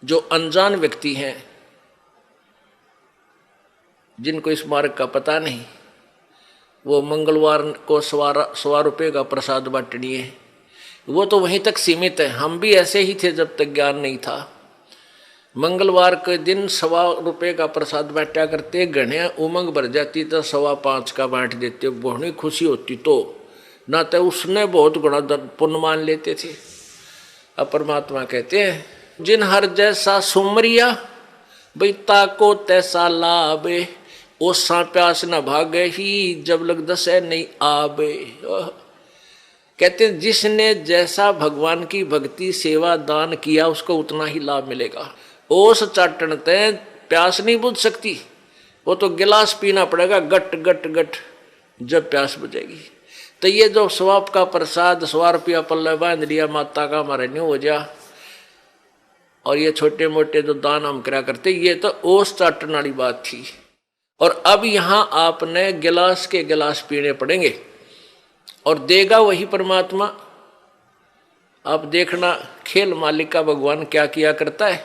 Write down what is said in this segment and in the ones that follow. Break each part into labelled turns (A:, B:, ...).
A: जो अनजान व्यक्ति हैं, जिनको इस मार्ग का पता नहीं, वो मंगलवार को 1.25 रुपये का प्रसाद बांटनी है, वो तो वहीं तक सीमित है। हम भी ऐसे ही थे जब तक ज्ञान नहीं था। मंगलवार के दिन 1.25 रुपये का प्रसाद बांटा करते, घने उमंग भर जाती तो 5.25 का बांट देते, बहुत खुशी होती। तो ना तो उसने बहुत गुणा पुण्य मान लेते थे। अब परमात्मा कहते हैं, जिन हर जैसा सुमरिया बैता को तैसा लाभे, ओ सा प्यास न भागे ही जब लग दसे नहीं आबे। कहते हैं जिसने जैसा भगवान की भक्ति सेवा दान किया उसको उतना ही लाभ मिलेगा। ओस चाटनते प्यास नहीं बुझ सकती, वो तो गिलास पीना पड़ेगा गट गट गट जब प्यास बुझेगी। तो ये जो स्वाप का प्रसाद 100 रुपया पल्ले बांध लिया माता का हमारे नहीं हो जा, और ये छोटे मोटे जो दान हम करा करते, ये तो ओस चाटन वाली बात थी। और अब यहाँ आपने गिलास के गिलास पीने पड़ेंगे और देगा वही परमात्मा। आप देखना खेल मालिक का भगवान क्या किया करता है।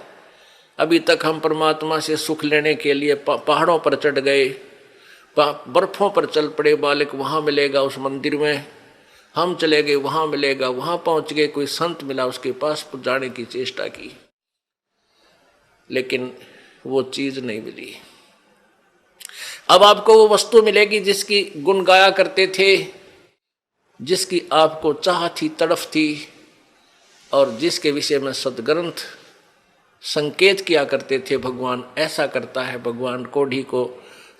A: अभी तक हम परमात्मा से सुख लेने के लिए पहाड़ों पर चढ़ गए, बर्फों पर चल पड़े, बालक वहाँ मिलेगा उस मंदिर में, हम चले गए वहाँ मिलेगा, वहाँ पहुँच गए, कोई संत मिला उसके पास जाने की चेष्टा की, लेकिन वो चीज़ नहीं मिली। अब आपको वो वस्तु मिलेगी जिसकी गुण गाया करते थे, जिसकी आपको चाह थी, तड़फ थी, और जिसके विषय में सदग्रंथ संकेत किया करते थे। भगवान ऐसा करता है, भगवान कोढ़ी को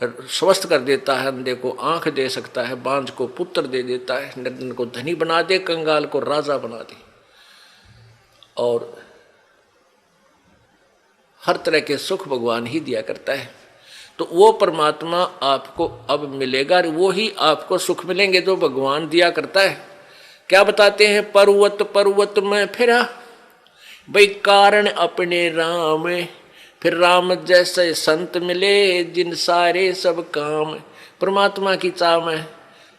A: स्वस्थ कर देता है, अंधे को आंख दे सकता है, बांझ को पुत्र दे देता है, निर्धन को धनी बना दे, कंगाल को राजा बना दे, और हर तरह के सुख भगवान ही दिया करता है। तो वो परमात्मा आपको अब मिलेगा, वो ही आपको सुख मिलेंगे जो भगवान दिया करता है। क्या बताते हैं, पर्वत पर्वत में फिरा भाई कारण अपने राम, फिर राम जैसे संत मिले जिन सारे सब काम। परमात्मा की चाह में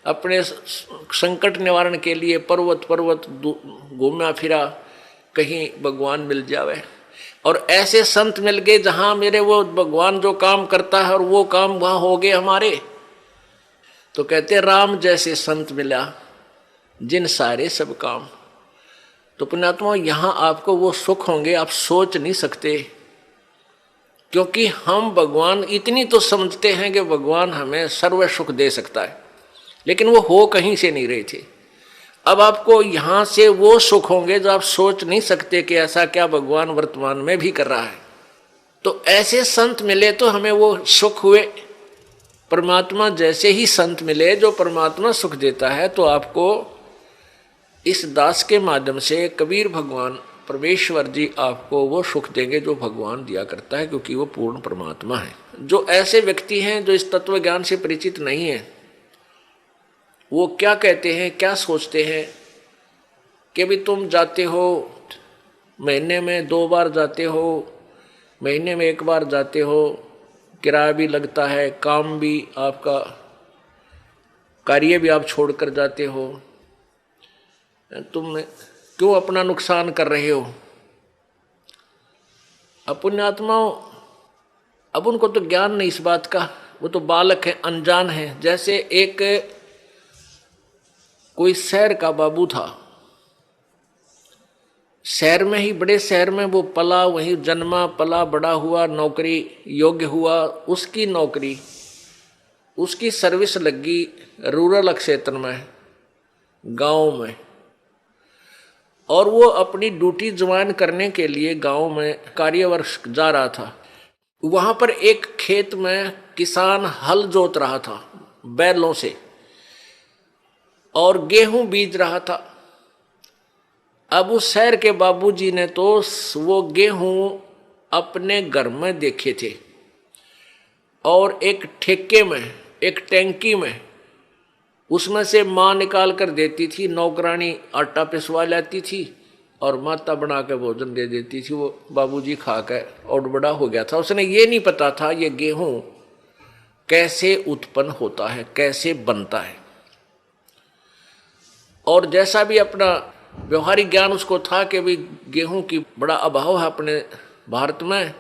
A: अपने संकट निवारण के लिए पर्वत पर्वत घूमा फिरा, कहीं भगवान मिल जावे, और ऐसे संत मिल गए जहां मेरे वो भगवान जो काम करता है और वो काम वहां हो गए हमारे। तो कहते राम जैसे संत मिला जिन सारे सब काम। तो पुण्यात्मा यहाँ आपको वो सुख होंगे आप सोच नहीं सकते, क्योंकि हम भगवान इतनी तो समझते हैं कि भगवान हमें सर्व सुख दे सकता है, लेकिन वो हो कहीं से नहीं रहे थे। अब आपको यहाँ से वो सुख होंगे जो आप सोच नहीं सकते कि ऐसा क्या भगवान वर्तमान में भी कर रहा है। तो ऐसे संत मिले तो हमें वो सुख हुए। परमात्मा जैसे ही संत मिले जो परमात्मा सुख देता है, तो आपको इस दास के माध्यम से कबीर भगवान परमेश्वर जी आपको वो सुख देंगे जो भगवान दिया करता है, क्योंकि वो पूर्ण परमात्मा है। जो ऐसे व्यक्ति हैं जो इस तत्व ज्ञान से परिचित नहीं है, वो क्या कहते हैं, क्या सोचते हैं कि भी तुम जाते हो, महीने में 2 बार जाते हो, महीने में 1 बार जाते हो, किराया भी लगता है, काम भी आपका, कार्य भी आप छोड़कर जाते हो, तुम क्यों अपना नुकसान कर रहे हो। पुण्यात्माओं, अब उनको तो ज्ञान नहीं इस बात का, वो तो बालक है, अनजान है। जैसे एक कोई शहर का बाबू था, शहर में ही, बड़े शहर में वो पला, वहीं जन्मा पला बड़ा हुआ, नौकरी योग्य हुआ, उसकी नौकरी, उसकी सर्विस लगी रूरल क्षेत्र में, गांव में, और वो अपनी ड्यूटी ज्वाइन करने के लिए गांव में कार्यवर्ष जा रहा था। वहां पर एक खेत में किसान हल जोत रहा था बैलों से, और गेहूं बीज रहा था। अब उस शहर के बाबूजी ने तो वो गेहूं अपने घर में देखे थे, और एक ठेके में, एक टैंकी में, उसमें से माँ निकाल कर देती थी, नौकरानी आटा पिसवा लाती थी और माता बना के भोजन दे देती थी। वो बाबूजी खा कर और बड़ा हो गया था। उसने ये नहीं पता था ये गेहूं कैसे उत्पन्न होता है, कैसे बनता है, और जैसा भी अपना व्यवहारिक ज्ञान उसको था कि भी गेहूं की बड़ा अभाव है अपने भारत में,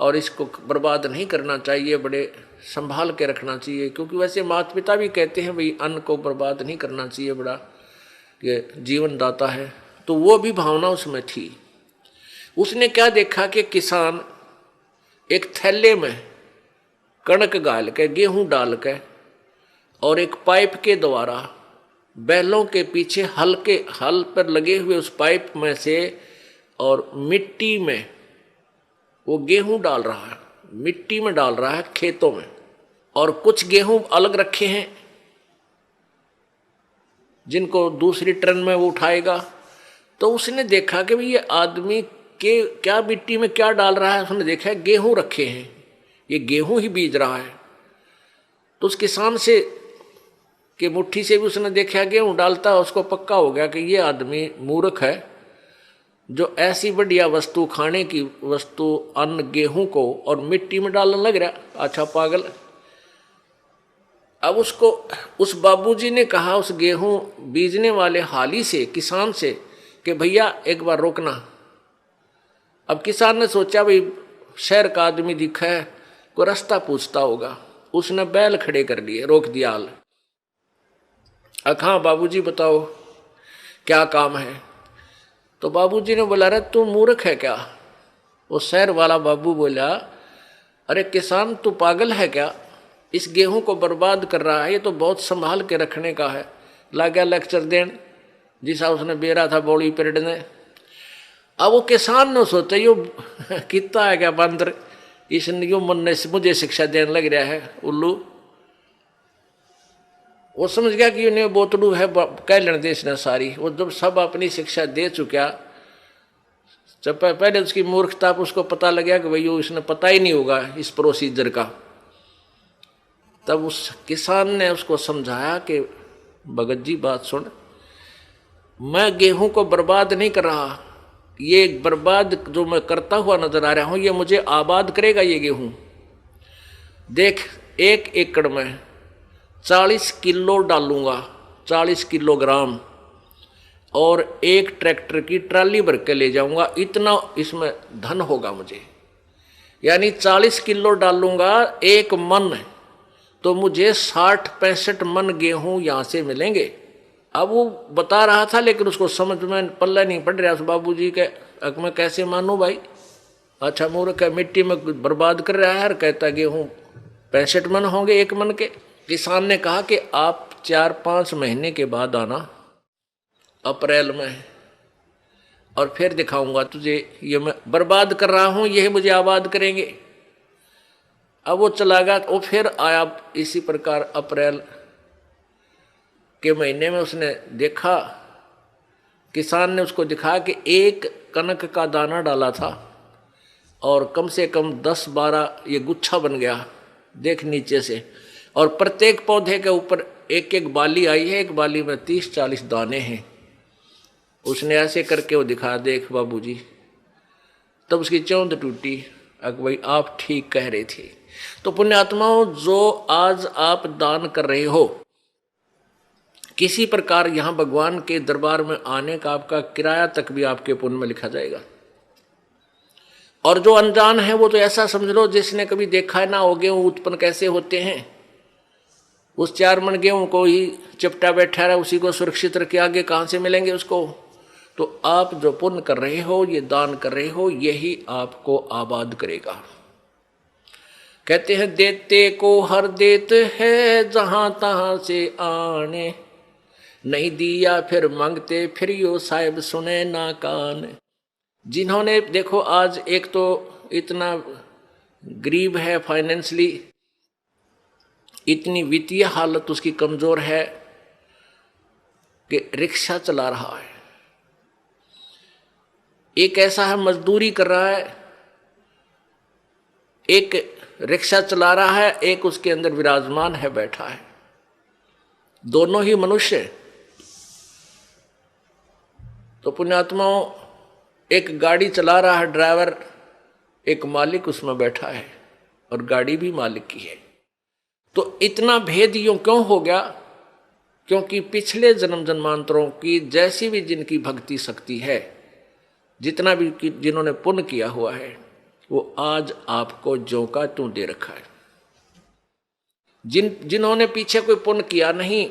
A: और इसको बर्बाद नहीं करना चाहिए, बड़े संभाल के रखना चाहिए। क्योंकि वैसे माता पिता भी कहते हैं भाई अन्न को बर्बाद नहीं करना चाहिए, बड़ा ये जीवन दाता है। तो वो भी भावना उसमें थी। उसने क्या देखा कि किसान एक थैले में कणक गाल के, गेहूं डाल के, और एक पाइप के द्वारा बैलों के पीछे हल पर लगे हुए उस पाइप में से और मिट्टी में वो गेहूं डाल रहा है, मिट्टी में डाल रहा है खेतों में। और कुछ गेहूं अलग रखे हैं जिनको दूसरी ट्रेन में वो उठाएगा। तो उसने देखा कि भाई ये आदमी के क्या मिट्टी में क्या डाल रहा है। उसने देखा गेहूं रखे हैं, ये गेहूं ही बीज रहा है। तो उस किसान से कि मुट्ठी से भी उसने देखा गेहूं डालता, उसको पक्का हो गया कि ये आदमी मूर्ख है जो ऐसी बढ़िया वस्तु, खाने की वस्तु, अन्न गेहूं को और मिट्टी में डालने लग रहा। अच्छा पागल। अब उसको उस बाबूजी ने कहा उस गेहूं बीजने वाले हाली से, किसान से, कि भैया एक बार रोकना। अब किसान ने सोचा भाई शहर का आदमी दिखा है, कोई रास्ता पूछता होगा। उसने बैल खड़े कर लिए, रोक दिया हाल। हाँ बाबूजी बताओ क्या काम है। तो बाबूजी ने बोला अरे तू मूर्ख है क्या। वो शहर वाला बाबू बोला अरे किसान तू पागल है क्या, इस गेहूं को बर्बाद कर रहा है, ये तो बहुत संभाल के रखने का है। लगा लेक्चर देन जिसा उसने बेरा था बॉडी पीरियड ने। अब वो किसान ने सोचा यो कितना है क्या बंदर, इसने यो मन ने मुझे शिक्षा देने लग रहा है उल्लू। वो समझ गया कि इन्हें बोतलू है, कह लेने दे इसने सारी। वो जब सब अपनी शिक्षा दे चुका, जब पहले उसकी मूर्खता पर उसको पता लग गया कि भाई इसने पता ही नहीं होगा इस प्रोसीजर का, तब उस किसान ने उसको समझाया कि भगत जी बात सुन, मैं गेहूं को बर्बाद नहीं कर रहा, ये बर्बाद जो मैं करता हुआ नजर आ रहा हूं ये मुझे आबाद करेगा। ये गेहूं देख, 1 एकड़ में 40 किलो डालूंगा, 40 किलोग्राम, और एक ट्रैक्टर की ट्राली भर के ले जाऊंगा, इतना इसमें धन होगा मुझे। यानी 40 किलो डालूंगा 1 मन, तो मुझे 60-65 मन गेहूं यहां से मिलेंगे। अब वो बता रहा था लेकिन उसको समझ में पल्ला नहीं पड़ रहा। उस बाबूजी के हक में कैसे मानूं भाई। अच्छा मूर्ख है, मिट्टी में बर्बाद कर रहा है और कहता गेहूं 65 मन होंगे 1 मन के। किसान ने कहा कि आप 4-5 महीने के बाद आना, अप्रैल में, और फिर दिखाऊंगा तुझे ये मैं बर्बाद कर रहा हूं, यही मुझे आबाद करेंगे। अब वो चला गया। वो फिर आया इसी प्रकार अप्रैल के महीने में। उसने देखा, किसान ने उसको दिखाया कि 1 कनक का दाना डाला था और कम से कम 10-12 ये गुच्छा बन गया देख नीचे से, और प्रत्येक पौधे के ऊपर 1-1 बाली आई है, एक बाली में 30-40 दाने हैं। उसने ऐसे करके वो दिखा, देख बाबूजी। तब उसकी चौंध टूटी, अगर भाई आप ठीक कह रहे थे। तो पुण्यात्माओं, जो आज आप दान कर रहे हो, किसी प्रकार यहां भगवान के दरबार में आने का आपका किराया तक भी आपके पुण्य में लिखा जाएगा। और जो अनजान है वो तो ऐसा समझ लो जिसने कभी देखा ना हो गेहूं उत्पन्न कैसे होते हैं, उस 4 मन गेहूं को ही चिपटा बैठा रहा, उसी को सुरक्षित रखे, आगे कहां से मिलेंगे उसको। तो आप जो पुण्य कर रहे हो, ये दान कर रहे हो, यही आपको आबाद करेगा। कहते हैं देते को हर देत है जहां तहां से आने, नहीं दिया फिर मांगते फिर यो साहिब सुने ना कान। जिन्होंने देखो आज एक तो इतना गरीब है, फाइनेंशियली इतनी वित्तीय हालत उसकी कमजोर है कि रिक्शा चला रहा है, एक ऐसा है मजदूरी कर रहा है, एक रिक्शा चला रहा है, एक उसके अंदर विराजमान है, बैठा है, दोनों ही मनुष्य। तो पुण्यात्माओं, एक गाड़ी चला रहा है ड्राइवर, एक मालिक उसमें बैठा है और गाड़ी भी मालिक की है। तो इतना भेद यूं क्यों हो गया? क्योंकि पिछले जन्म जन्मांतरों की जैसी भी जिनकी भक्ति शक्ति है, जितना भी जिन्होंने पुण्य किया हुआ है, वो आज आपको ज्यों का त्यों दे रखा है। जिन्होंने पीछे कोई पुण्य किया नहीं,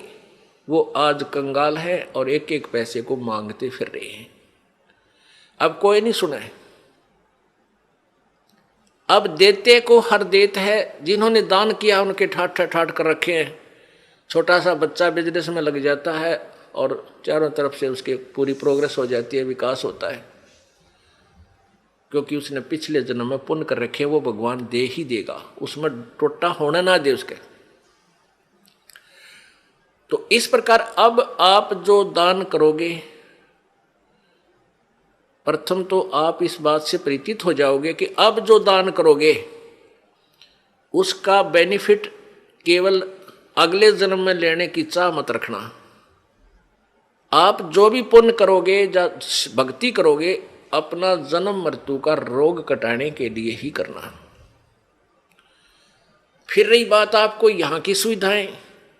A: वो आज कंगाल है और एक एक पैसे को मांगते फिर रहे हैं। अब कोई नहीं सुना है। अब देते को हर देत है। जिन्होंने दान किया उनके ठाठ ठाठ कर रखे हैं। छोटा सा बच्चा बिजनेस में लग जाता है और चारों तरफ से उसकी पूरी प्रोग्रेस हो जाती है, विकास होता है, क्योंकि उसने पिछले जन्म में पुण्य कर रखे। वो भगवान दे ही देगा, उसमें टोटा होना ना दे उसके। तो इस प्रकार अब आप जो दान करोगे, प्रथम तो आप इस बात से परिचित हो जाओगे कि अब जो दान करोगे उसका बेनिफिट केवल अगले जन्म में लेने की चाह मत रखना। आप जो भी पुण्य करोगे या भक्ति करोगे, अपना जन्म मृत्यु का रोग कटाने के लिए ही करना। फिर रही बात आपको यहाँ की सुविधाएं,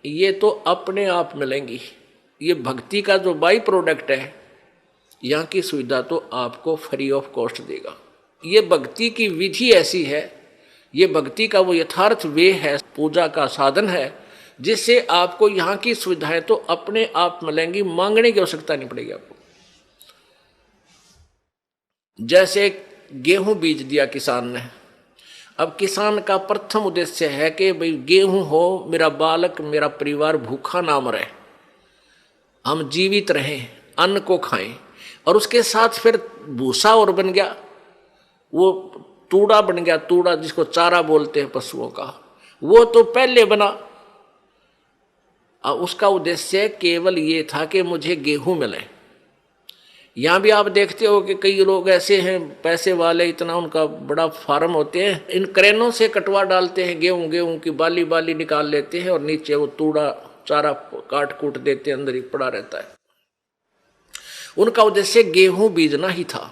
A: ये तो अपने आप मिलेंगी। ये भक्ति का जो बाई प्रोडक्ट है, यहाँ की सुविधा तो आपको फ्री ऑफ कॉस्ट देगा। ये भक्ति की विधि ऐसी है, ये भक्ति का वो यथार्थ वे है, पूजा का साधन है, जिससे आपको यहाँ की सुविधाएं तो अपने आप मिलेंगी, मांगने की आवश्यकता नहीं पड़ेगी आपको। जैसे गेहूं बीज दिया किसान ने। अब किसान का प्रथम उद्देश्य है कि भाई गेहूं हो, मेरा बालक मेरा परिवार भूखा ना मरे, हम जीवित रहें, अन्न को खाएं। और उसके साथ फिर भूसा और बन गया, वो तूड़ा बन गया, तूड़ा जिसको चारा बोलते हैं पशुओं का, वो तो पहले बना। उसका उद्देश्य केवल ये था कि मुझे गेहूं मिले। यहाँ भी आप देखते हो कि कई लोग ऐसे हैं पैसे वाले, इतना उनका बड़ा फार्म होते हैं, इन क्रेनों से कटवा डालते हैं गेहूं की बाली बाली निकाल लेते हैं और नीचे वो तूड़ा चारा काट कूट देते हैं, अंदर ही पड़ा रहता है। उनका उद्देश्य गेहूं बीजना ही था।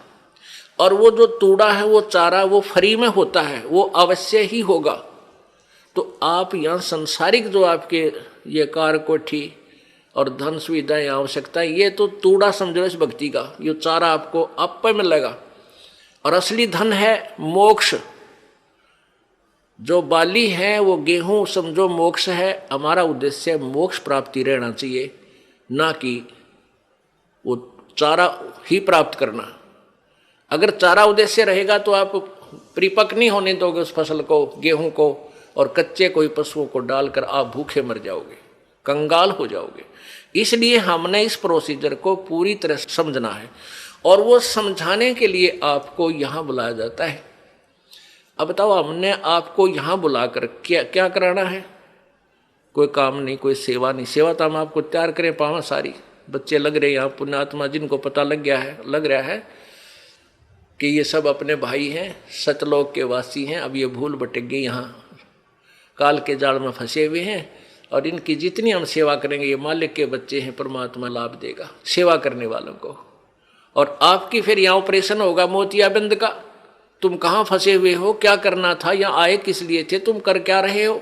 A: और वो जो तूड़ा है, वो चारा, वो फ्री में होता है, वो अवश्य ही होगा। तो आप यहाँ संसारिक जो आपके ये कार कोठी और धन सुविधाएं आवश्यकता, ये तो तूड़ा समझो इस भक्ति का। ये चारा आपको आप पे मिलेगा। और असली धन है मोक्ष। जो बाली है वो गेहूं समझो मोक्ष है। हमारा उद्देश्य मोक्ष प्राप्ति रहना चाहिए, ना कि वो चारा ही प्राप्त करना। अगर चारा उद्देश्य रहेगा तो आप परिपक्व नहीं होने दोगे उस फसल को, गेहूं को, और कच्चे कोई पशुओं को डालकर आप भूखे मर जाओगे, कंगाल हो जाओगे। इसलिए हमने इस प्रोसीजर को पूरी तरह समझना है, और वो समझाने के लिए आपको यहाँ बुलाया जाता है। अब बताओ, हमने आपको यहाँ बुलाकर क्या क्या कराना है? कोई काम नहीं, कोई सेवा नहीं। सेवा तो हम आपको तैयार करें पावा सारी। बच्चे लग रहे यहाँ पुण्यात्मा, जिनको पता लग रहा है कि ये सब अपने भाई हैं, सतलोक के वासी हैं। अब ये भूल भटक गए, यहाँ काल के जाल में फंसे हुए हैं, और इनकी जितनी हम सेवा करेंगे, ये मालिक के बच्चे हैं, परमात्मा लाभ देगा सेवा करने वालों को। और आपकी फिर यहाँ ऑपरेशन होगा मोतियाबिंद का। तुम कहाँ फंसे हुए हो, क्या करना था, यहाँ आए किस लिए थे, तुम कर क्या रहे हो?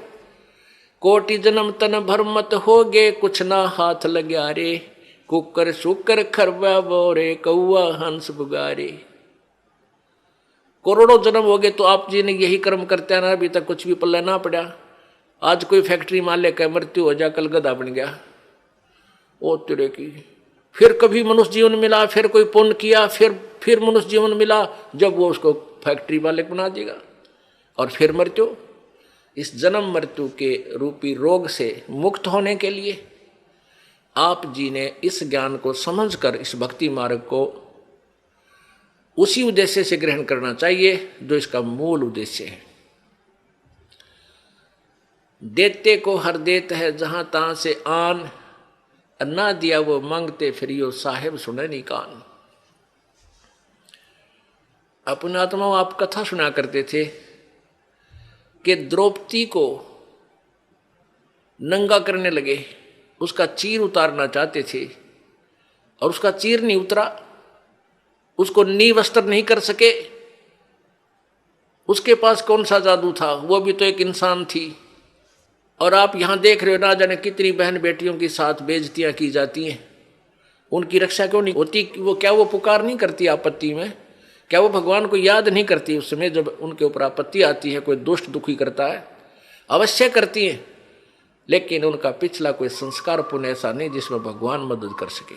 A: कोटि जन्म तन भर मत होगे, कुछ ना हाथ लग्या रे। कुकर शुकर खरबा बोरे, कौआ हंस बुगारे। करोड़ों जन्म हो गए तो आप जी ने यही कर्म करते ना, अभी तक कुछ भी पल्ला ना पड़ा। आज कोई फैक्ट्री मालिक है, मृत्यु हो जा, कल गधा बन गया। ओ तेरे की, फिर कभी मनुष्य जीवन मिला, फिर कोई पुण्य किया, फिर मनुष्य जीवन मिला, जब वो उसको फैक्ट्री मालिक बना देगा, और फिर मृत्यु। इस जन्म मृत्यु के रूपी रोग से मुक्त होने के लिए आप जी ने इस ज्ञान को समझकर इस भक्ति मार्ग को उसी उद्देश्य से ग्रहण करना चाहिए जो इसका मूल उद्देश्य है। देते को हर देत है, जहां तहां से आन, ना दिया वो मांगते फिरियो, साहेब सुने नहीं कान। अपने आत्मा आप कथा सुना करते थे कि द्रौपदी को नंगा करने लगे, उसका चीर उतारना चाहते थे, और उसका चीर नहीं उतरा, उसको नी वस्त्र नहीं कर सके। उसके पास कौन सा जादू था? वो भी तो एक इंसान थी। और आप यहाँ देख रहे हो, ना जाने कितनी बहन बेटियों के साथ बेइज्जतियां की जाती हैं। उनकी रक्षा क्यों नहीं होती? वो क्या वो पुकार नहीं करती आपत्ति में क्या वो भगवान को याद नहीं करती उस समय जब उनके ऊपर आपत्ति आती है, कोई दुष्ट दुखी करता है? अवश्य करती हैं, लेकिन उनका पिछला कोई संस्कार पुण्य ऐसा नहीं जिसमें भगवान मदद कर सके।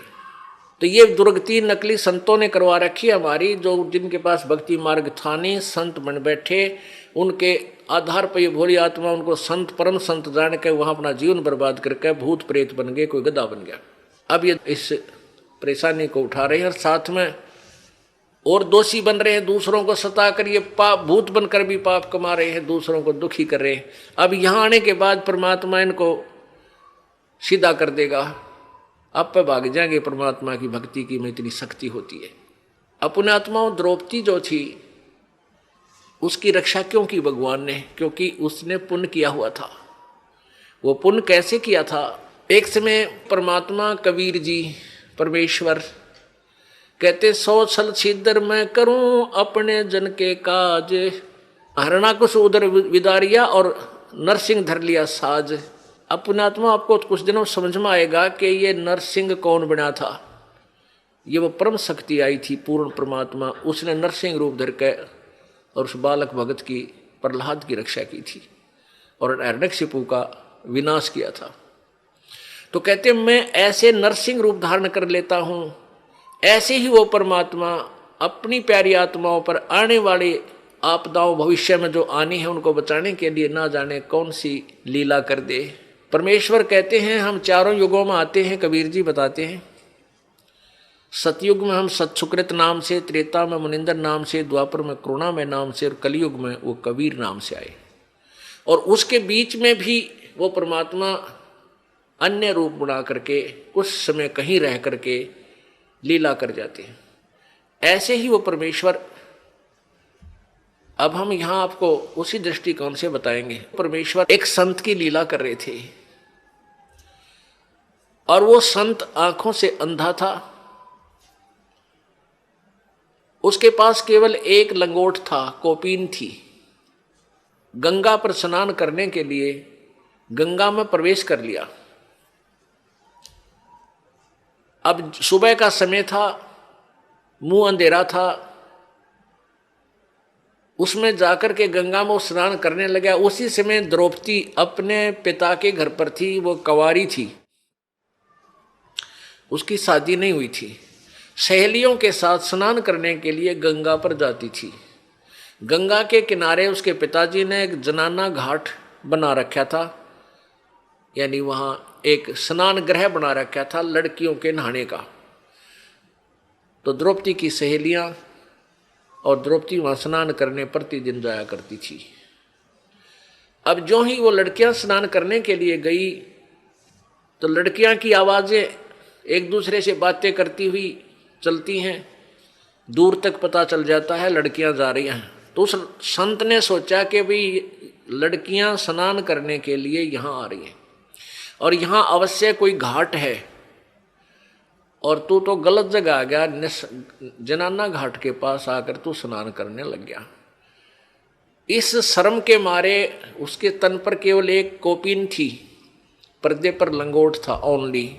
A: तो ये दुर्गति नकली संतों ने करवा रखी है हमारी, जो जिनके पास भक्ति मार्ग था नहीं, संत बन बैठे, उनके आधार पर ये भोली आत्मा उनको संत परम संत जान के वहां अपना जीवन बर्बाद करके भूत प्रेत बन गए, कोई गधा बन गया। अब ये इस परेशानी को उठा रहे हैं और साथ में और दोषी बन रहे हैं, दूसरों को सता कर ये पाप भूत बनकर भी पाप कमा रहे हैं, दूसरों को दुखी कर रहे हैं। अब यहाँ आने के बाद परमात्मा इनको सीधा कर देगा, अब पे भाग जाएंगे परमात्मा की भक्ति की में इतनी शक्ति होती है। अपने आत्माओं द्रौपदी जो थी उसकी रक्षा क्यों की भगवान ने? क्योंकि उसने पुण्य किया हुआ था। वो पुण्य कैसे किया था? एक समय परमात्मा कबीर जी परमेश्वर कहते 100 छल छिद्र मैं करूं अपने जन के काज, हरणाकुश उधर विदारिया और नरसिंह धर लिया साज। अपने आत्मा आपको कुछ दिनों समझ में आएगा कि ये नरसिंह कौन बना था। ये वो परम शक्ति आई थी पूर्ण परमात्मा, उसने नरसिंह रूप धर के और उस बालक भगत की प्रहलाद की रक्षा की थी और हिरण्यकशिपु का विनाश किया था। तो कहते मैं ऐसे नरसिंह रूप धारण कर लेता हूं, ऐसे ही वो परमात्मा अपनी प्यारी आत्माओं पर आने वाले आपदाओं भविष्य में जो आनी है उनको बचाने के लिए ना जाने कौन सी लीला कर दे। परमेश्वर कहते हैं हम चारों युगों में आते हैं, कबीर जी बताते हैं। सतयुग में हम सतसुकृत नाम से, त्रेता में मुनिंदर नाम से, द्वापर में करुणा में नाम से और कलयुग में वो कबीर नाम से आए। और उसके बीच में भी वो परमात्मा अन्य रूप बना करके कुछ समय कहीं रह करके लीला कर जाते हैं। ऐसे ही वो परमेश्वर, अब हम यहां आपको उसी दृष्टिकोण से बताएंगे। परमेश्वर एक संत की लीला कर रहे थे और वो संत आंखों से अंधा था, उसके पास केवल एक लंगोट था, कोपीन थी। गंगा पर स्नान करने के लिए गंगा में प्रवेश कर लिया। अब सुबह का समय था, मुंह अंधेरा था, उसमें जाकर के गंगा में स्नान करने लगा। उसी समय द्रौपदी अपने पिता के घर पर थी, वो कंवारी थी, उसकी शादी नहीं हुई थी। सहेलियों के साथ स्नान करने के लिए गंगा पर जाती थी। गंगा के किनारे उसके पिताजी ने एक जनाना घाट बना रखा था, यानी वहाँ एक स्नान गृह बना रखा था लड़कियों के नहाने का। तो द्रौपदी की सहेलियाँ और द्रौपदी वहाँ स्नान करने प्रतिदिन जाया करती थी। अब जो ही वो लड़कियाँ स्नान करने के लिए गई तो लड़कियाँ की आवाज़ें एक दूसरे से बातें करती हुई चलती हैं, दूर तक पता चल जाता है लड़कियां जा रही हैं। तो उस संत ने सोचा कि भाई लड़कियां स्नान करने के लिए यहाँ आ रही हैं और यहाँ अवश्य कोई घाट है और तू तो गलत जगह आ गया, जनाना घाट के पास आकर तू स्नान करने लग गया। इस शर्म के मारे उसके तन पर केवल एक कोपीन थी, पर्दे पर लंगोट था ओनली।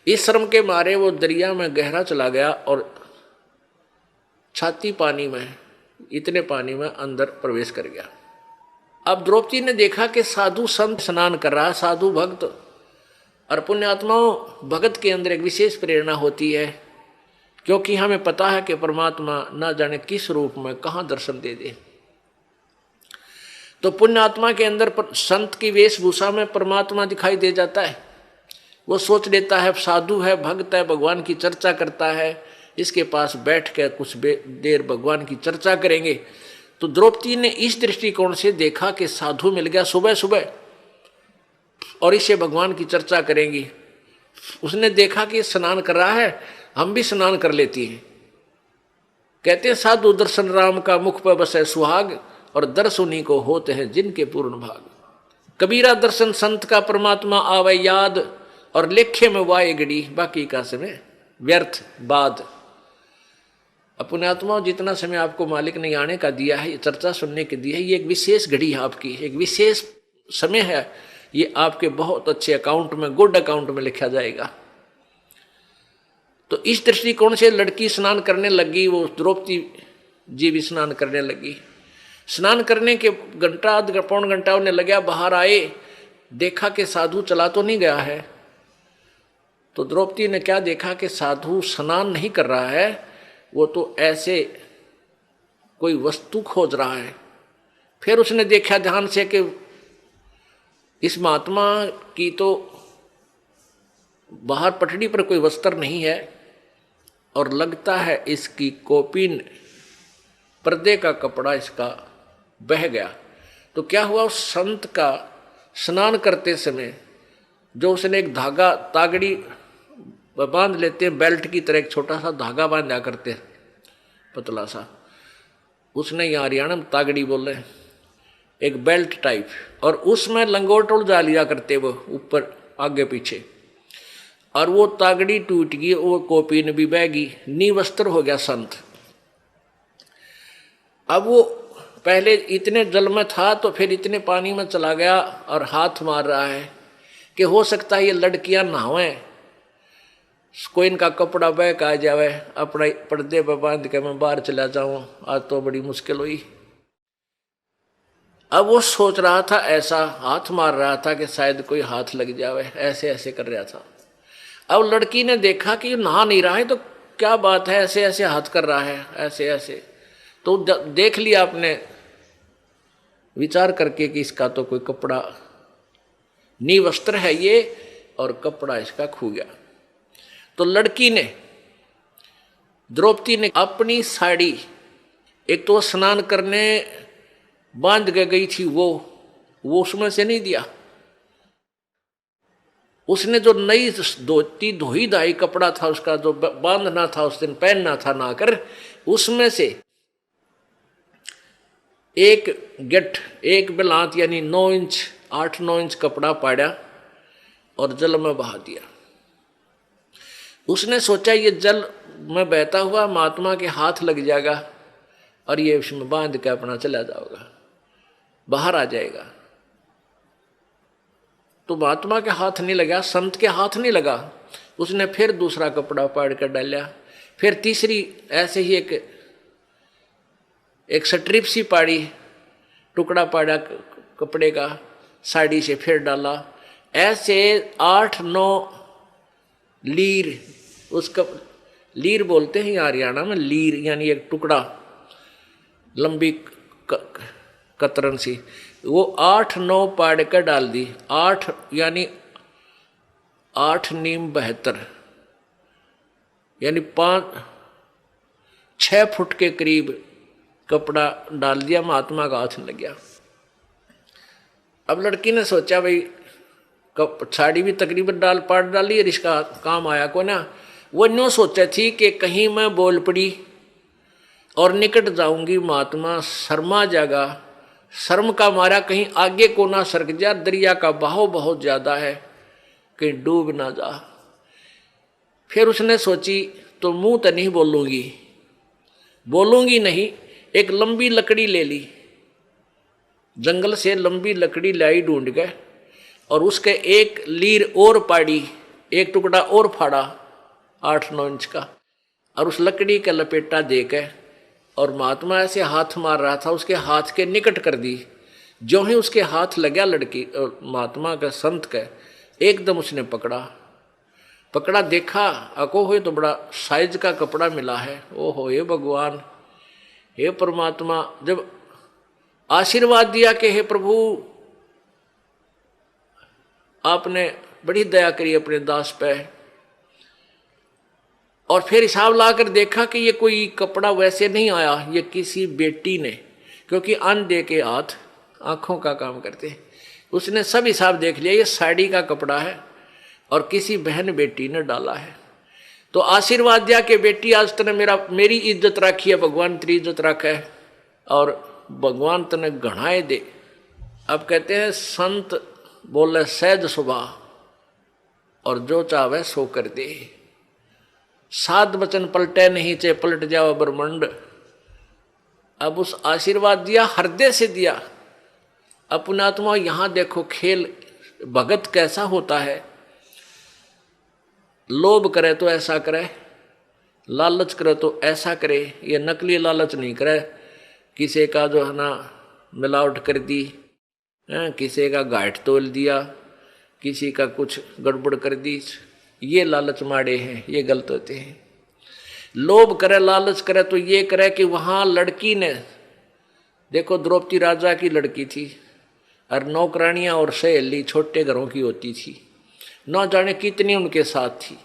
A: इस श्रम के मारे वो दरिया में गहरा चला गया और छाती पानी में, इतने पानी में अंदर प्रवेश कर गया। अब द्रौपदी ने देखा कि साधु संत स्नान कर रहा है, साधु भक्त, और पुण्यात्माओं भगत के अंदर एक विशेष प्रेरणा होती है, क्योंकि हमें पता है कि परमात्मा ना जाने किस रूप में कहाँ दर्शन दे दे। तो पुण्यात्मा के अंदर संत की वेशभूषा में परमात्मा दिखाई दे जाता है। वो सोच लेता है साधु है, भक्त है, भगवान की चर्चा करता है, इसके पास बैठ कर कुछ देर भगवान की चर्चा करेंगे। तो द्रौपदी ने इस दृष्टिकोण से देखा कि साधु मिल गया सुबह सुबह और इससे भगवान की चर्चा करेंगी। उसने देखा कि स्नान कर रहा है, हम भी स्नान कर लेती हैं। कहते हैं साधु दर्शन राम का मुख पर बसे सुहाग और दर्श उन्हीं को होते हैं जिनके पूर्ण भाग। कबीरा दर्शन संत का परमात्मा आवे याद और लेखे में वाए घड़ी बाकी का समय व्यर्थ बाद। अपने आत्माओं जितना समय आपको मालिक ने आने का दिया है, चर्चा सुनने के दिया है, ये एक विशेष घड़ी है आपकी, एक विशेष समय है। ये आपके बहुत अच्छे अकाउंट में, गुड अकाउंट में लिखा जाएगा। तो इस दृष्टिकोण से लड़की स्नान करने लगी। वो द्रौपदी जीव स्नान करने लगी। स्नान करने के घंटा आध पौन घंटा उन्हें लगा, बाहर आए देखा कि साधु चला तो नहीं गया है। तो द्रौपदी ने क्या देखा कि साधु स्नान नहीं कर रहा है, वो तो ऐसे कोई वस्तु खोज रहा है। फिर उसने देखा ध्यान से कि इस महात्मा की तो बाहर पटड़ी पर कोई वस्त्र नहीं है और लगता है इसकी कोपीन पर्दे का कपड़ा इसका बह गया। तो क्या हुआ, उस संत का स्नान करते समय जो उसने एक धागा तागड़ी बांध लेते हैं, बेल्ट की तरह एक छोटा सा धागा बांधा करते हैं पतला सा, उसने यहाँ हरियाणा में तागड़ी बोले, एक बेल्ट टाइप, और उसमें लंगोट उलझा लिया करते वो ऊपर आगे पीछे, और वो तागड़ी टूट गई, वो कोपीन भी बह गई, निवस्त्र हो गया संत। अब वो पहले इतने जल में था तो फिर इतने पानी में चला गया और हाथ मार रहा है कि हो सकता है ये लड़कियां नहावें, कोई इनका कपड़ा बह का आ जावे, अपना पर्दे पर बांध के मैं बाहर चला जाऊं, आज तो बड़ी मुश्किल हुई। अब वो सोच रहा था, ऐसा हाथ मार रहा था कि शायद कोई हाथ लग जावे, ऐसे ऐसे कर रहा था। अब लड़की ने देखा कि नहा नहीं रहा है तो क्या बात है, ऐसे ऐसे हाथ कर रहा है, ऐसे ऐसे, तो देख लिया आपने विचार करके कि इसका तो कोई कपड़ा निवस्त्र है ये, और कपड़ा इसका खो गया। तो लड़की ने, द्रौपदी ने अपनी साड़ी, एक तो स्नान करने बांध के गई थी वो उसमें से नहीं दिया, उसने जो नई धोती धोई धाई कपड़ा था उसका जो बांधना था उस दिन पहनना था नहाकर, उसमें से एक गठ, एक बिलात यानी 9 इंच 8-9 इंच कपड़ा पाड़ा और जल में बहा दिया। उसने सोचा ये जल में बहता हुआ महात्मा के हाथ लग जाएगा और ये उसमें बांध के अपना चला जाएगा, बाहर आ जाएगा। तो महात्मा के हाथ नहीं लगा, संत के हाथ नहीं लगा। उसने फिर दूसरा कपड़ा पाड़ कर डाला, फिर तीसरी ऐसे ही एक स्ट्रिप सी पाड़ी, टुकड़ा पाड़ा कपड़े का साड़ी से, फिर डाला, ऐसे 8-9 लीर, उसका लीर बोलते हैं हरियाणा में, लीर यानी एक टुकड़ा लंबी कतरन सी, वो 8-9 पाड़ कर डाल दी। 8 यानी 8 नीम 72 यानी 5-6 फुट के करीब कपड़ा डाल दिया, महात्मा का हाथ लग गया। अब लड़की ने सोचा भाई साड़ी भी तकरीबन पाड़ डाली है, इसका काम आया को ना। वो न्यों सोचा थी कि कहीं मैं बोल पड़ी और निकट जाऊंगी, महात्मा शर्मा जागा, शर्म का मारा कहीं आगे को ना सरक जा, दरिया का बहाव बहुत ज्यादा है, कहीं डूब ना जा। फिर उसने सोची तो मुंह तो नहीं बोलूंगी नहीं, एक लंबी लकड़ी ले ली, जंगल से लंबी लकड़ी लाई ढूंढ गए और उसके एक लीर और पाड़ी, एक टुकड़ा और फाड़ा 8-9 इंच का, और उस लकड़ी का लपेटा दे के, और महात्मा ऐसे हाथ मार रहा था, उसके हाथ के निकट कर दी। जो ही उसके हाथ लगा लड़की महात्मा का, संत का, एकदम उसने पकड़ा, देखा, अको हो तो बड़ा साइज का कपड़ा मिला है। ओहो हे भगवान, हे परमात्मा, जब आशीर्वाद दिया कि हे प्रभु आपने बड़ी दया करी अपने दास पे, और फिर हिसाब लाकर देखा कि ये कोई कपड़ा वैसे नहीं आया, ये किसी बेटी ने, क्योंकि अंधे के हाथ आंखों का काम करते, उसने सब हिसाब देख लिया, ये साड़ी का कपड़ा है और किसी बहन बेटी ने डाला है। तो आशीर्वाद दिया कि बेटी आज तने मेरी इज्जत रखी है, भगवान तेरी इज्जत रखे और भगवान तने घणाए दे। अब कहते हैं संत बोले सहज सुबह और जो चाहे सो कर दे, 7 वचन पलटे नहीं चे पलट जाओ ब्रह्मंड। अब उस आशीर्वाद दिया, हृदय से दिया। अपनात्मा यहां देखो खेल, भगत कैसा होता है, लोभ करे तो ऐसा करे, लालच करे तो ऐसा करे, ये नकली लालच नहीं करे, किसी का जो है ना मिलावट कर दी, किसी का घाट तोल दिया, किसी का कुछ गड़बड़ कर दी, ये लालच माड़े हैं, ये गलत होते हैं। लोभ करे लालच करे तो ये करे कि वहां लड़की ने, देखो द्रौपदी राजा की लड़की थी और नौकरानियां और सहेली छोटे घरों की होती थी, न जाने कितनी उनके साथ थी,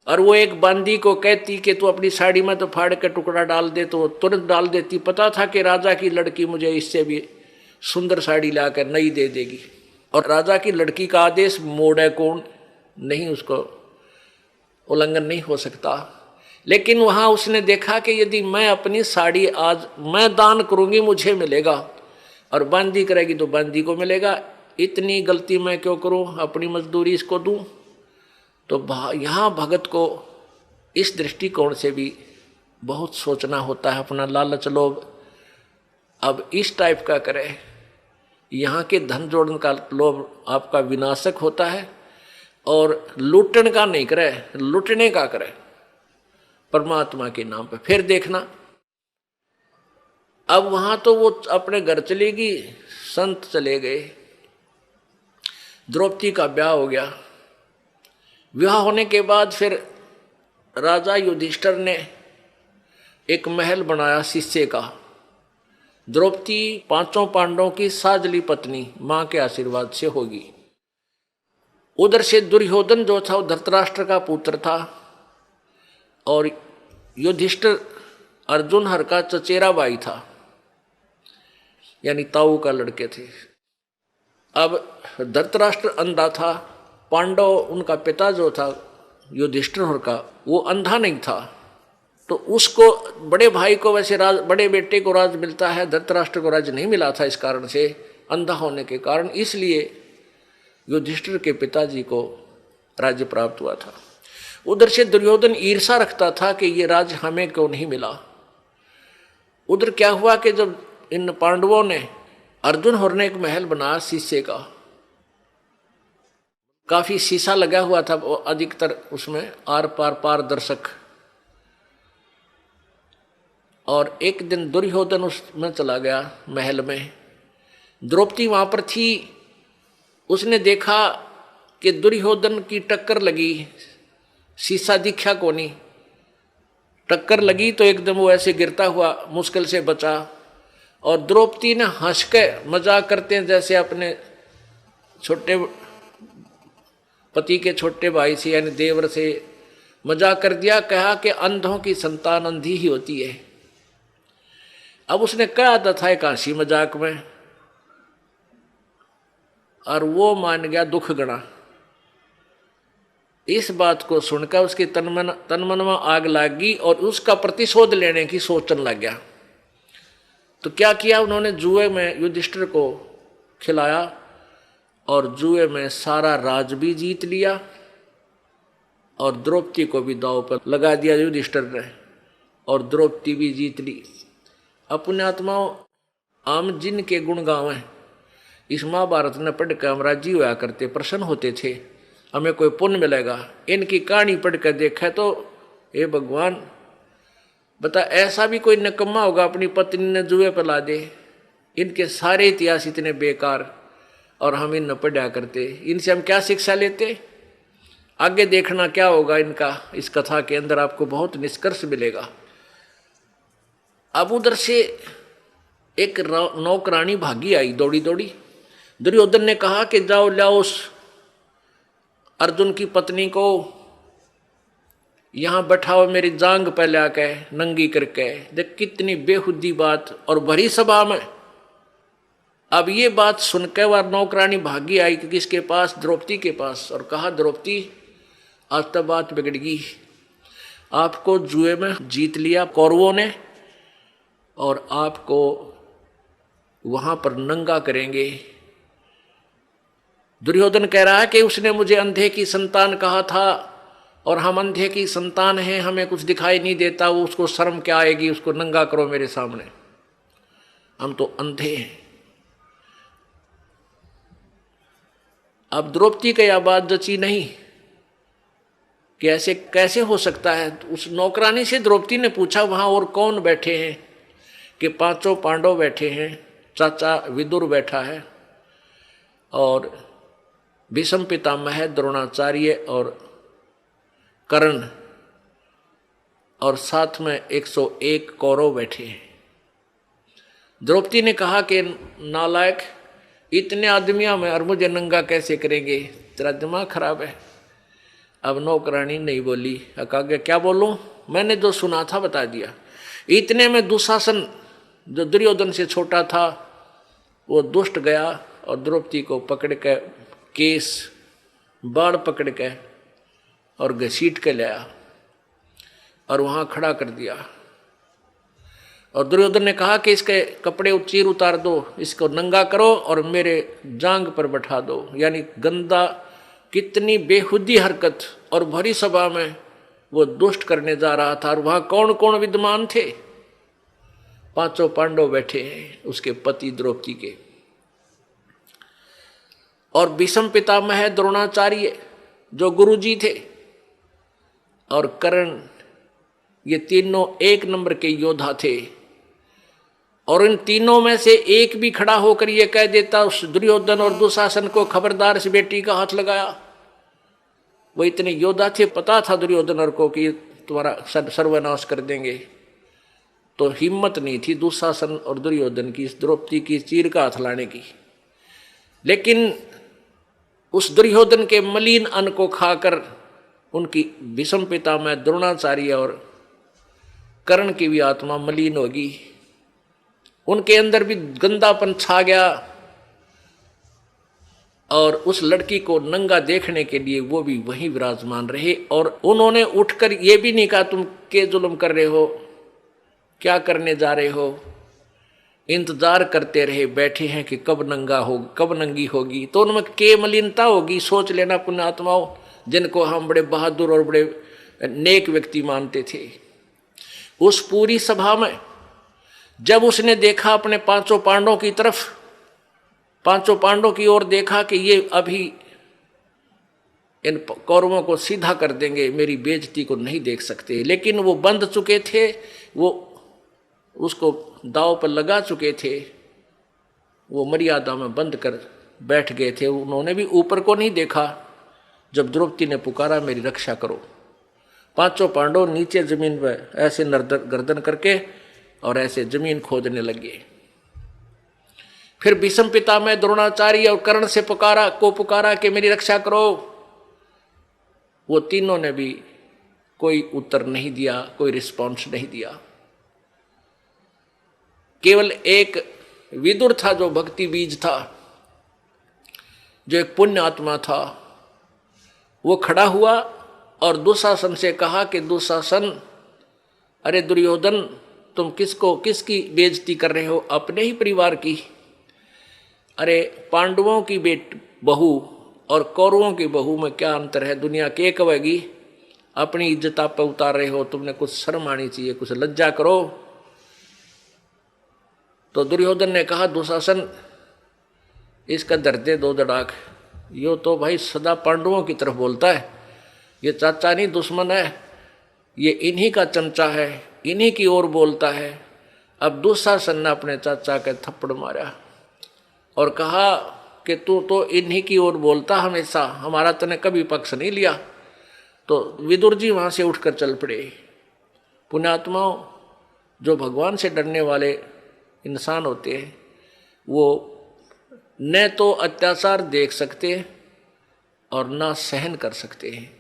A: और वो एक बांदी को कहती कि तू अपनी साड़ी में तो फाड़ के टुकड़ा डाल दे, तो तुरंत डाल देती। पता था कि राजा की लड़की मुझे इससे भी सुंदर साड़ी लाकर नई दे देगी, और राजा की लड़की का आदेश मोड़े कौन नहीं, उसको उल्लंघन नहीं हो सकता। लेकिन वहां उसने देखा कि यदि मैं अपनी साड़ी आज मैं दान करूंगी मुझे मिलेगा, और बांदी करेगी तो बांदी को मिलेगा, इतनी गलती मैं क्यों करूं, अपनी मजदूरी इसको दूं। तो यहाँ भगत को इस दृष्टिकोण से भी बहुत सोचना होता है। अपना लालच लोभ अब इस टाइप का करे, यहाँ के धन जोड़न का लोभ आपका विनाशक होता है, और लूटन का नहीं करे, लूटने का करे परमात्मा के नाम पे। फिर देखना, अब वहां तो वो अपने घर चलेगी, संत चले गए, द्रौपदी का ब्याह हो गया। विवाह होने के बाद फिर राजा युधिष्ठिर ने एक महल बनाया शीशे का। द्रौपदी पांचों पांडवों की साजली पत्नी मां के आशीर्वाद से होगी। उधर से दुर्योधन जो था वो धृतराष्ट्र का पुत्र था, और युधिष्ठिर अर्जुन हर का चचेरा भाई था, यानी ताऊ का लड़के थे। अब धृतराष्ट्र अंधा था, पांडव उनका पिता जो था युधिष्ठिर हर का वो अंधा नहीं था, तो उसको बड़े भाई को वैसे राज, बड़े बेटे को राज मिलता है, धृतराष्ट्र को राज नहीं मिला था इस कारण से, अंधा होने के कारण। इसलिए युधिष्ठिर के पिताजी को राज्य प्राप्त हुआ था। उधर से दुर्योधन ईर्षा रखता था कि ये राज हमें क्यों नहीं मिला। उधर क्या हुआ कि जब इन पांडवों ने, अर्जुन होर ने एक महल बनाया शीशे का, काफी शीशा लगा हुआ था अधिकतर उसमें, आर पार पारदर्शक। और एक दिन दुर्योधन उसमें चला गया महल में, द्रौपदी वहां पर थी। उसने देखा कि दुर्योधन की टक्कर लगी, शीशा दिखा को नहीं, टक्कर लगी तो एकदम वो ऐसे गिरता हुआ मुश्किल से बचा। और द्रौपदी ने हंस के मजाक करते हैं जैसे अपने छोटे पति के छोटे भाई से यानी देवर से मजाक कर दिया, कहा कि अंधों की संतान अंधी ही होती है। अब उसने कहा था एक हंसी मजाक में, और वो मान गया दुख गणा। इस बात को सुनकर उसके तनमन में आग लग गई और उसका प्रतिशोध लेने की सोचने लग गया। तो क्या किया उन्होंने, जुए में युधिष्ठिर को खिलाया और जुए में सारा राज भी जीत लिया, और द्रौपदी को भी दांव पर लगा दिया युधिष्ठिर ने, और द्रौपदी भी जीत ली। अपने आत्माओं आम जिन के गुण गावें, इस महाभारत ने पढ़कर हम राजी हुआ करते, प्रसन्न होते थे, हमें कोई पुण्य मिलेगा। इनकी कहानी पढ़कर देखा तो हे भगवान, बता ऐसा भी कोई निकम्मा होगा अपनी पत्नी ने जुए पर ला दे। इनके सारे इतिहास इतने बेकार, और हम इन न पढ़ा करते, इनसे हम क्या शिक्षा लेते। आगे देखना क्या होगा इनका, इस कथा के अंदर आपको बहुत निष्कर्ष मिलेगा। अब उधर से एक नौकरानी भागी आई दौड़ी दौड़ी। दुर्योधन ने कहा कि जाओ लाओ उस अर्जुन की पत्नी को, यहां बैठाओ मेरी जांग पे लाके नंगी करके। देख कितनी बेहुदी बात, और भरी सभा में। अब ये बात सुनकर वह नौकरानी भागी आई कि किसके पास, द्रौपदी के पास, और कहा द्रौपदी आज तक बात बिगड़ गई, आपको जुए में जीत लिया कौरवों ने, और आपको वहां पर नंगा करेंगे। दुर्योधन कह रहा है कि उसने मुझे अंधे की संतान कहा था, और हम अंधे की संतान हैं, हमें कुछ दिखाई नहीं देता, वो उसको शर्म क्या आएगी, उसको नंगा करो मेरे सामने, हम तो अंधे हैं। अब द्रौपदी का यह बात जची नहीं कि ऐसे कैसे हो सकता है। तो उस नौकरानी से द्रौपदी ने पूछा वहां और कौन बैठे हैं, कि पांचों पांडव बैठे हैं, चाचा विदुर बैठा है और भीष्म पितामह, द्रोणाचार्य और कर्ण और साथ में 101 कौरव बैठे हैं। द्रौपदी ने कहा कि नालायक, इतने आदमियों में और मुझे नंगा कैसे करेंगे, तेरा दिमाग खराब है। अब नौकरानी नहीं बोली, कहा क्या बोलूं, मैंने जो सुना था बता दिया। इतने में दुशासन जो दुर्योधन से छोटा था वो दुष्ट गया और द्रौपदी को पकड़ के केस बाढ़ पकड़ के और घसीट के लाया और वहां खड़ा कर दिया। और दुर्योधन ने कहा कि इसके कपड़े चीर उतार दो, इसको नंगा करो और मेरे जांग पर बैठा दो। यानी गंदा, कितनी बेहुदी हरकत, और भरी सभा में वो दुष्ट करने जा रहा था। और वहां कौन कौन विद्यमान थे, पांचों पांडव बैठे हैं, उसके पति द्रौपदी के, और भीष्म पितामह द्रोणाचार्य जो गुरुजी थे, और कर्ण, ये तीनों एक नंबर के योद्धा थे। और इन तीनों में से एक भी खड़ा होकर ये कह देता उस दुर्योधन और दुशासन को, खबरदार इस बेटी का हाथ लगाया। वो इतने योद्धा थे, पता था दुर्योधन को कि तुम्हारा सर्वनाश कर देंगे, तो हिम्मत नहीं थी दुशासन और दुर्योधन की इस द्रौपदी की चीर का हाथ लाने की। लेकिन उस दुर्योधन के मलिन अन्न को खाकर उनकी भीष्म पितामह द्रोणाचार्य और कर्ण की भी आत्मा मलिन होगी, उनके अंदर भी गंदापन छा गया। और उस लड़की को नंगा देखने के लिए वो भी वहीं विराजमान रहे। और उन्होंने उठकर ये भी नहीं कहा तुम के जुल्म कर रहे हो, क्या करने जा रहे हो। इंतजार करते रहे, बैठे हैं कि कब नंगा हो, कब नंगी होगी। तो उनमें के मलिनता होगी। सोच लेना पुण्यात्माओं, जिनको हम बड़े बहादुर और बड़े नेक व्यक्ति मानते थे। उस पूरी सभा में जब उसने देखा अपने पांचों पांडवों की तरफ, पांचों पांडवों की ओर देखा कि ये अभी इन कौरवों को सीधा कर देंगे, मेरी बेइज्जती को नहीं देख सकते। लेकिन वो बंध चुके थे, वो उसको दांव पर लगा चुके थे, वो मर्यादा में बंद कर बैठ गए थे। उन्होंने भी ऊपर को नहीं देखा। जब द्रौपदी ने पुकारा मेरी रक्षा करो, पांचों पांडव नीचे जमीन पर ऐसे गर्दन करके और ऐसे जमीन खोदने लगे। फिर भीष्म पितामह द्रोणाचार्य और कर्ण से पुकारा कि मेरी रक्षा करो। वो तीनों ने भी कोई उत्तर नहीं दिया, कोई रिस्पॉन्स नहीं दिया। केवल एक विदुर था जो भक्ति बीज था, जो एक पुण्य आत्मा था। वो खड़ा हुआ और दुशासन से कहा कि दुशासन, अरे दुर्योधन, तुम किसकी बेइज्जती कर रहे हो, अपने ही परिवार की। अरे पांडवों की बहू और कौरवों की बहू में क्या अंतर है, दुनिया के कहेगी। अपनी इज्जत आप पे उतार रहे हो, तुमने कुछ शर्म आनी चाहिए, कुछ लज्जा करो। तो दुर्योधन ने कहा दुशासन, इसका दर्दे दो दड़ाक, यो तो भाई सदा पांडवों की तरफ बोलता है, ये चाचा नहीं दुश्मन है, ये इन्हीं का चमचा है, इन्हीं की ओर बोलता है। अब दुशासन ने अपने चाचा के थप्पड़ मारा और कहा कि तू तो इन्हीं की ओर बोलता हमेशा, हमारा तूने कभी पक्ष नहीं लिया। तो विदुर जी वहाँ से उठकर चल पड़े। पुण्यात्माओं, जो भगवान से डरने वाले इंसान होते हैं वो न तो अत्याचार देख सकते और ना सहन कर सकते हैं।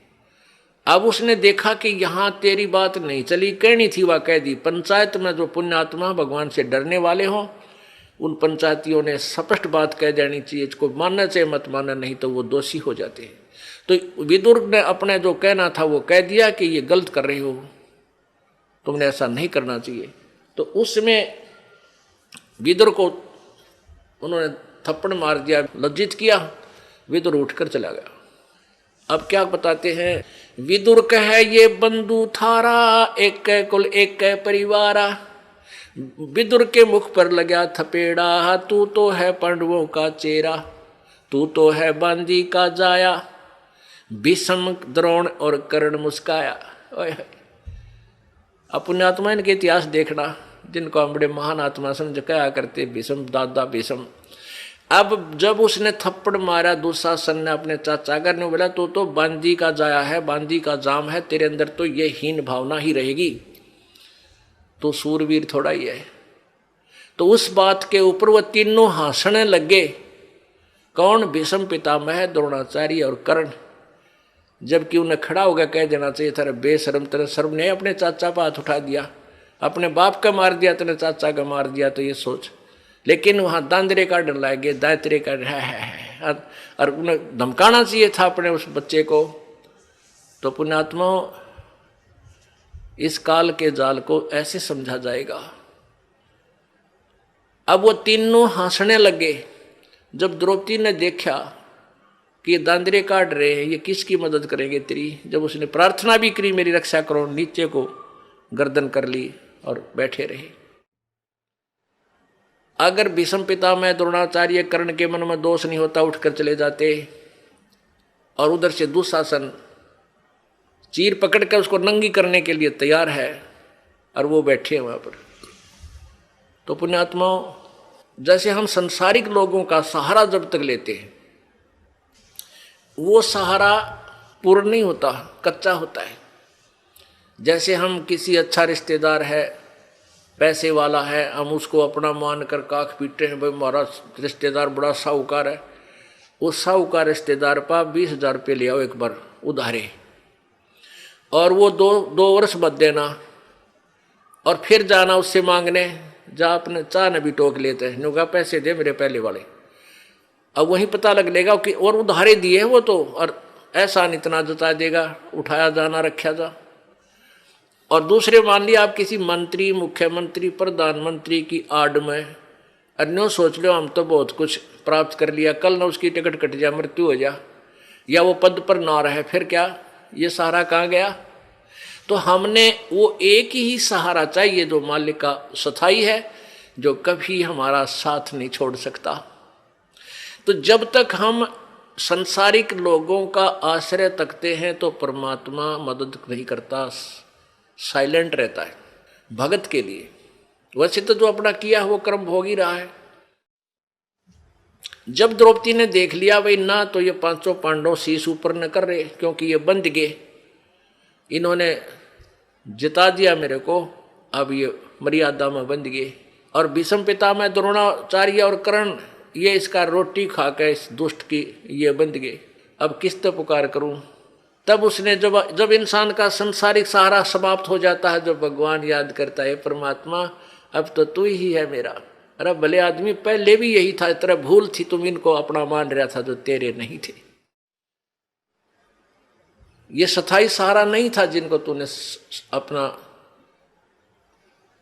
A: अब उसने देखा कि यहाँ तेरी बात नहीं चली, कहनी थी वह कह दी। पंचायत में जो पुण्यात्मा भगवान से डरने वाले हों, उन पंचायतियों ने स्पष्ट बात कह देनी चाहिए, इसको मानना चाहिए मत मानना, नहीं तो वो दोषी हो जाते हैं। तो विदुर ने अपने जो कहना था वो कह दिया कि ये गलत कर रहे हो, तुमने ऐसा नहीं करना चाहिए। तो उसमें विदुर को उन्होंने थप्पड़ मार दिया, लज्जित किया। विदुर उठकर चला गया। अब क्या बताते हैं, विदुर कहे ये बंधु थारा, एक कै कुल एक कै परिवारा। विदुर के मुख पर लगा थपेड़ा, तू तो है पांडवों का चेहरा, तू तो है बांदी का जाया। भीष्म द्रोण और कर्ण मुस्काया। अपने आत्मा के इतिहास देखना, जिनको हम बड़े महान आत्मा समझ कहा करते, भीष्म दादा भीष्म। अब जब उसने थप्पड़ मारा दुशासन ने अपने चाचा कर ने, बोला तो बांदी का जाया है, बांदी का जाम है, तेरे अंदर तो ये हीन भावना ही रहेगी, तो सूरवीर थोड़ा ही है। तो उस बात के ऊपर वो तीनों हंसने लगे। कौन? भीष्म पितामह, द्रोणाचार्य और कर्ण। जबकि उन्हें खड़ा होकर कह देना चाहिए था, बेशरम तेरे शर्म नहीं, अपने चाचा पर हाथ उठा दिया, अपने बाप का मार दिया, तेरे चाचा का मार दिया, तो ये सोच। लेकिन वहां दांदरे का डर लागे, दायतरे का है, और उन्हें धमकाना चाहिए था अपने उस बच्चे को। तो पुण्यात्मा, इस काल के जाल को ऐसे समझा जाएगा। अब वो तीनों हंसने लगे। जब द्रौपदी ने देखा कि ये दांदरे काट रहे हैं, ये किसकी मदद करेंगे तेरी, जब उसने प्रार्थना भी करी मेरी रक्षा करो, नीचे को गर्दन कर ली और बैठे रहे। अगर भीष्म पितामह द्रोणाचार्य कर्ण के मन में दोष नहीं होता, उठकर चले जाते, और उधर से दुशासन चीर पकड़ कर उसको नंगी करने के लिए तैयार है, और वो बैठे हैं वहां पर। तो पुण्यात्माओं, जैसे हम संसारिक लोगों का सहारा जब तक लेते हैं, वो सहारा पूर्ण नहीं होता, कच्चा होता है। जैसे हम किसी अच्छा रिश्तेदार है, पैसे वाला है, हम उसको अपना मान कर काख पीटते हैं, भाई हमारा रिश्तेदार बड़ा साहूकार है। उस साहूकार रिश्तेदार पर 20,000 रुपये ले आओ एक बार उधारे, और वो दो वर्ष बाद देना, और फिर जाना उससे मांगने, जा अपने चाह ने भी टोक लेते हैं, नुका पैसे दे मेरे पहले वाले। अब वहीं पता लग लेगा कि और उधारे दिए हैं वो तो, और ऐसा इतना जता देगा, उठाया जाना रखा जा। और दूसरे मान लिया आप किसी मंत्री, मुख्यमंत्री, प्रधानमंत्री की आड़ में, अन्यों सोच लो हम तो बहुत कुछ प्राप्त कर लिया, कल ना उसकी टिकट कट जाए, मृत्यु हो जा, या वो पद पर ना रहे, फिर क्या, ये सहारा कहाँ गया? तो हमने वो एक ही सहारा चाहिए जो मालिक का स्थायी है, जो कभी हमारा साथ नहीं छोड़ सकता। तो जब तक हम संसारिक लोगों का आश्रय तकते हैं तो परमात्मा मदद नहीं करता, साइलेंट रहता है भगत के लिए। वैसे तो जो अपना किया है वो कर्म भोग ही रहा है। जब द्रौपदी ने देख लिया भाई ना, तो ये 500 पांडव शीश ऊपर न कर रहे, क्योंकि ये बंध गए, इन्होंने जिता दिया मेरे को, अब ये मर्यादा में बंध गए। और भीष्म पितामह द्रोणाचार्य और कर्ण, ये इसका रोटी खा के इस दुष्ट की ये बंध गए, अब किस तो पुकार करूं। तब उसने जब इंसान का संसारिक सहारा समाप्त हो जाता है, जब भगवान याद करता है, परमात्मा अब तो तू ही है मेरा। अरे भले आदमी, पहले भी यही था, तेरा भूल थी, तुम इनको अपना मान रहा था जो तेरे नहीं थे। ये स्थायी सहारा नहीं था जिनको तूने अपना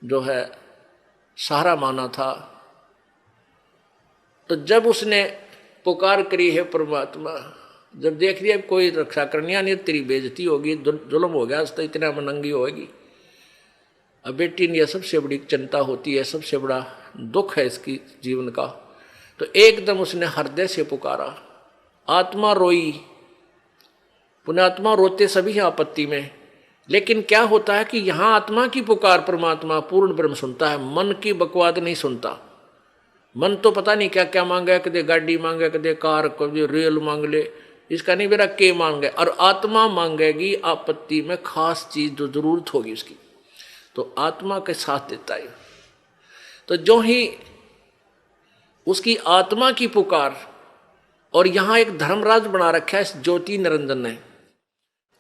A: जो है सहारा माना था। तो जब उसने पुकार करी है परमात्मा, जब देख लिया कोई रक्षा करनी नहीं, तेरी बेइज्जती होगी, जुल्म हो गया, तो इतना मनंगी होगी। अब बेटी ने यह सबसे बड़ी चिंता होती है, सबसे बड़ा दुख है इसकी जीवन का। तो एकदम उसने हृदय से पुकारा, आत्मा रोई। पुण्यात्मा रोते सभी हैं आपत्ति में, लेकिन क्या होता है कि यहाँ आत्मा की पुकार परमात्मा पूर्ण ब्रह्म सुनता है, मन की बकवाद नहीं सुनता। मन तो पता नहीं क्या क्या मांगे, कदे गाड़ी मांगे, कदे कार, कदे रेल मांग ले, इसका नहीं मेरा के मांगे। और आत्मा मांगेगी आपत्ति में खास चीज जो जरूरत होगी उसकी, तो आत्मा के साथ देता है। तो जो ही उसकी आत्मा की पुकार, और यहाँ एक धर्मराज बना रखा है इस ज्योति निरंजन ने,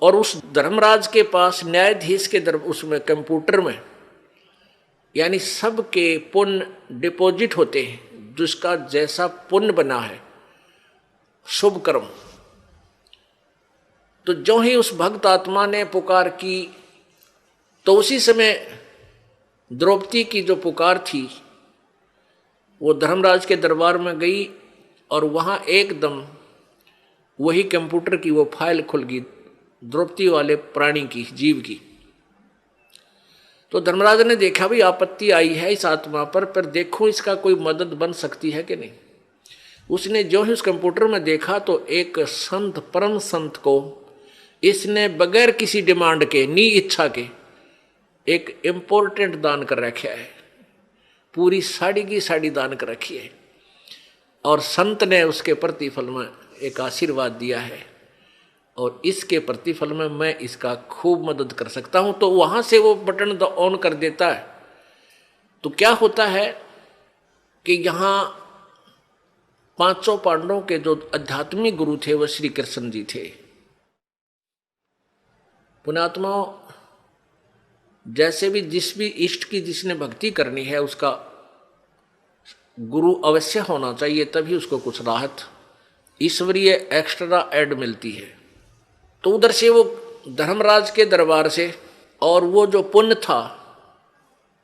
A: और उस धर्मराज के पास न्यायाधीश के उसमें कंप्यूटर में, यानी सबके पुण्य डिपॉजिट होते हैं, जिसका जैसा पुण्य बना है शुभ कर्म। तो जो ही उस भक्त आत्मा ने पुकार की, तो उसी समय द्रौपदी की जो पुकार थी वो धर्मराज के दरबार में गई, और वहां एकदम वही कंप्यूटर की वो फाइल खुल गई द्रौपदी वाले प्राणी की, जीव की। तो धर्मराज ने देखा भी आपत्ति आई है इस आत्मा पर देखो इसका कोई मदद बन सकती है कि नहीं। उसने जो ही उस कंप्यूटर में देखा तो एक संत, परम संत को इसने बगैर किसी डिमांड के, नी इच्छा के, एक इम्पोर्टेंट दान कर रखा है। पूरी साड़ी की साड़ी दान कर रखी है और संत ने उसके प्रतिफल में एक आशीर्वाद दिया है और इसके प्रतिफल में मैं इसका खूब मदद कर सकता हूं। तो वहां से वो बटन ऑन कर देता है। तो क्या होता है कि यहां पांचों पांडवों के जो आध्यात्मिक गुरु थे वो श्री कृष्ण जी थे। पुण्यात्माओं, जैसे भी जिस भी इष्ट की जिसने भक्ति करनी है उसका गुरु अवश्य होना चाहिए, तभी उसको कुछ राहत ईश्वरीय एक्स्ट्रा ऐड मिलती है। तो उधर से वो धर्मराज के दरबार से और वो जो पुण्य था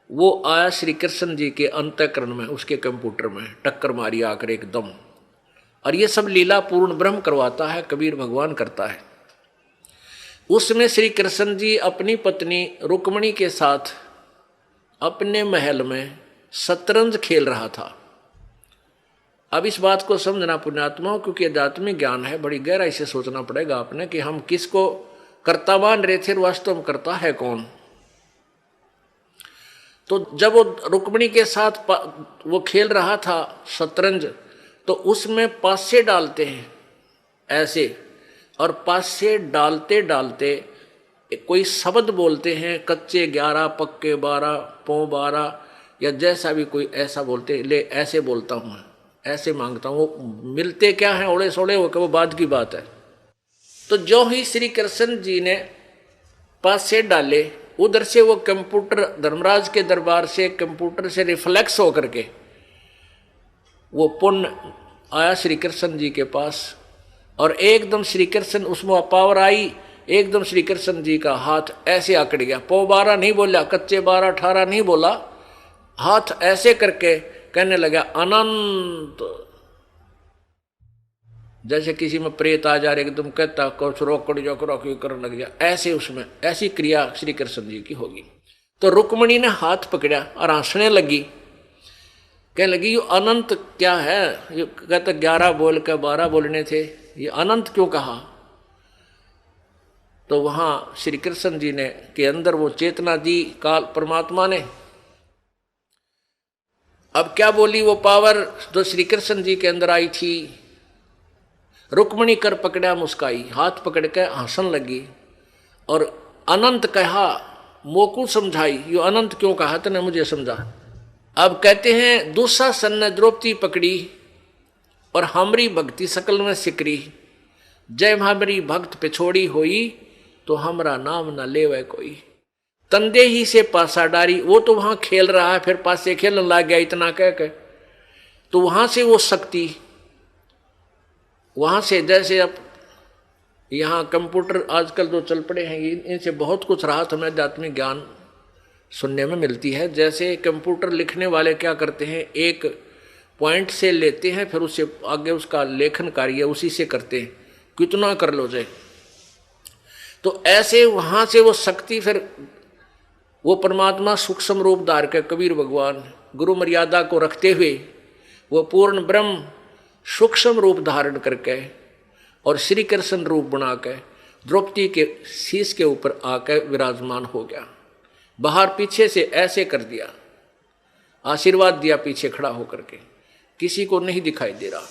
A: वो आया श्री कृष्ण जी के अंतःकरण में, उसके कंप्यूटर में टक्कर मारी आकर एकदम। और ये सब लीला पूर्ण ब्रह्म करवाता है, कबीर भगवान करता है। उसमें श्री कृष्ण जी अपनी पत्नी रुक्मणी के साथ अपने महल में शतरंज खेल रहा था। अब इस बात को समझना पुण्यात्माओं, क्योंकि आध्यात्मिक ज्ञान है, बड़ी गहराई से सोचना पड़ेगा आपने कि हम किसको कर्ता मान रहे थे और वास्तव में कर्ता है कौन। तो जब वो रुक्मणी के साथ वो खेल रहा था शतरंज, तो उसमें पासे डालते हैं ऐसे, और पासे डालते डालते कोई शब्द बोलते हैं, कच्चे 11 पक्के 12 पौ 12 या जैसा भी कोई ऐसा बोलते, ले ऐसे बोलता हूं मैं, ऐसे मांगता हूं। वो मिलते क्या है ओड़े सोड़े, वो बाद की बात है। तो जो ही श्री कृष्ण जी ने पासे डाले, उधर से वो कंप्यूटर धर्मराज के दरबार से कंप्यूटर से रिफ्लेक्स होकर के वो पुण्य आया श्री कृष्ण जी के पास और एकदम श्री कृष्ण, उसमें पावर आई, एकदम श्री कृष्ण जी का हाथ ऐसे आकड़ गया। पौ 12 नहीं बोला, कच्चे 12 18 नहीं बोला, हाथ ऐसे करके कहने लगा अनंत। जैसे किसी में प्रेत आ जा रहे एकदम कहता कुछ रोकड़ जो रोकी करने लग गया, ऐसे उसमें ऐसी क्रिया श्री कृष्ण जी की होगी। तो रुक्मणी ने हाथ पकड़ा और हंसने लगी, कहने लगी ये अनंत क्या है, ये कहते 11 बोल के 12 बोलने थे, ये अनंत क्यों कहा। तो वहां श्री कृष्ण जी ने के अंदर वो चेतना दी काल परमात्मा ने। अब क्या बोली वो पावर जो श्री कृष्ण जी के अंदर आई थी, रुक्मणी कर पकड़ा मुस्काई, हाथ पकड़ के हंसन लगी और अनंत कहा, मोकू समझाई, यो अनंत क्यों कहा तने मुझे समझा। अब कहते हैं दुशासन ने द्रौपदी पकड़ी और हमारी भक्ति सकल में सिकरी, जय हमारी भक्त पिछोड़ी होई तो हमरा नाम न लेवे कोई। तंदे ही से पासा डारी, वो तो वहां खेल रहा है, फिर पासे खेलने लग गया इतना कह के। तो वहां से वो शक्ति, वहां से जैसे अब यहाँ कंप्यूटर आजकल जो चल पड़े हैं, इनसे बहुत कुछ राहत हमें आध्यात्मिक ज्ञान सुनने में मिलती है। जैसे कंप्यूटर लिखने वाले क्या करते हैं, एक पॉइंट से लेते हैं, फिर उससे आगे उसका लेखन कार्य उसी से करते हैं, कितना कर लो जाए। तो ऐसे वहां से वो शक्ति, फिर वो परमात्मा सूक्ष्म रूप धार के कबीर भगवान गुरु मर्यादा को रखते हुए वो पूर्ण ब्रह्म सूक्ष्म रूप धारण करके और श्री कृष्ण रूप बना के द्रौपदी के शीश के ऊपर आकर विराजमान हो गया। बाहर पीछे से ऐसे कर दिया, आशीर्वाद दिया पीछे खड़ा होकर के, किसी को नहीं दिखाई दे रहा।